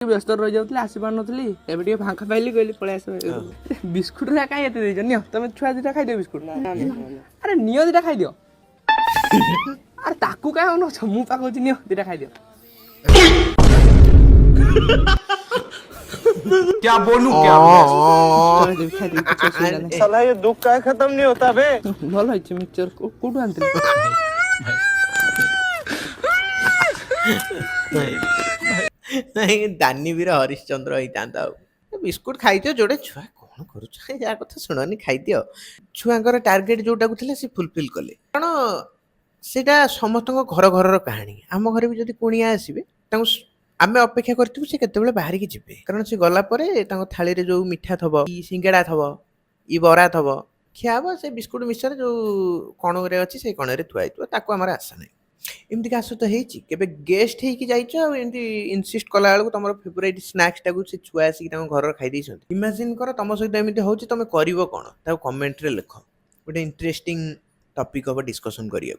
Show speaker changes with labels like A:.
A: ବ୍ୟସ୍ତ ରହିଯାଉଥିଲି ଆସିପାରୁନଥିଲି ଏବେ ଟିକେ ଫାଙ୍କା ପାଇଲି କହିଲି ପଳେଇ ଆସ ବିସ୍କୁଟ ରେ କାଇଁ ଏତେ ଦେଇଛ ନିଅ ତମେ ଛୁଆ ଦିଟା ଖାଇଦିଅ ବିସ୍କୁଟ ଆରେ ନିଅ ଦିଟା ଖାଇଦିଅ ଆରେ ତାକୁ କାଇଁ ଅନଉଛ ମୁଁ ପା କହୁଛି ନିଅ ଦିଟା ଖାଇଦିଅ
B: क्या बोलूं क्या
A: ଖାଇଦେବି ଖାଇଦେବି କିଛି ଅସୁବିଧା ନାହିଁ
C: साला ये दुख का खत्म नहीं होता बे।
A: ଭଲ ହେଇଛି ମିକ୍ସଚର କୋଉଠୁ ଆଣିଥିଲି
D: ନାଇଁ ଦାନୀବୀର ହରିଶ୍ଚନ୍ଦ୍ର ହେଇଥାନ୍ତା ଆଉ ବିସ୍କୁଟ ଖାଇଦିଅ ଯୋଡ଼େ ଛୁଆ କଣ କରୁଛ ଯାହା କଥା ଶୁଣନି ଖାଇଦିଅ ଛୁଆଙ୍କର ଟାର୍ଗେଟ ଯୋଉଟାକୁ ଥିଲା ସେ ଫୁଲଫିଲ୍ କଲେ କାରଣ ସେଇଟା ସମସ୍ତଙ୍କ ଘର ଘରର କାହାଣୀ ଆମ ଘରେ ବି ଯଦି କୁଣିଆ ଆସିବେ ତାଙ୍କୁ ଆମେ ଅପେକ୍ଷା କରିଥିବୁ ସେ କେତେବେଳେ ବାହାରିକି ଯିବେ କାରଣ ସେ ଗଲା ପରେ ତାଙ୍କ ଥାଳିରେ ଯୋଉ ମିଠା ଥବ ଇ ସିଙ୍ଗେଡ଼ା ଥବ ଇ ବରା ଥବ ଖିଆ ହବ ସେ ବିସ୍କୁଟ ମିକ୍ସଚର ଯୋଉ କଣରେ ଅଛି ସେଇ କଣରେ ଥୁଆ ହେଇଥିବ ତାକୁ ଆମର ଆଶା ନାହିଁ ଏମିତି କାହା ସହିତ ହେଇଛି କେବେ ଗେଷ୍ଟ ହେଇକି ଯାଇଛ ଆଉ ଏମିତି ଇନସିଷ୍ଟ କଲା ବେଳକୁ ତମର ଫେଭରାଇଟ ସ୍ନାକ୍ସଟାକୁ ସେ ଛୁଆ ଆସିକି ତାଙ୍କ ଘରର ଖାଇ ଦେଇଛନ୍ତି ଇମାଜିନ୍ କର ତମ ସହିତ ଏମିତି ହଉଛି ତମେ କରିବ କଣ ତାକୁ କମେଣ୍ଟରେ ଲେଖ ଗୋଟେ ଇଣ୍ଟରେଷ୍ଟିଂ ଟପିକ୍ ହବ ଡିସ୍କସନ୍ କରିବାକୁ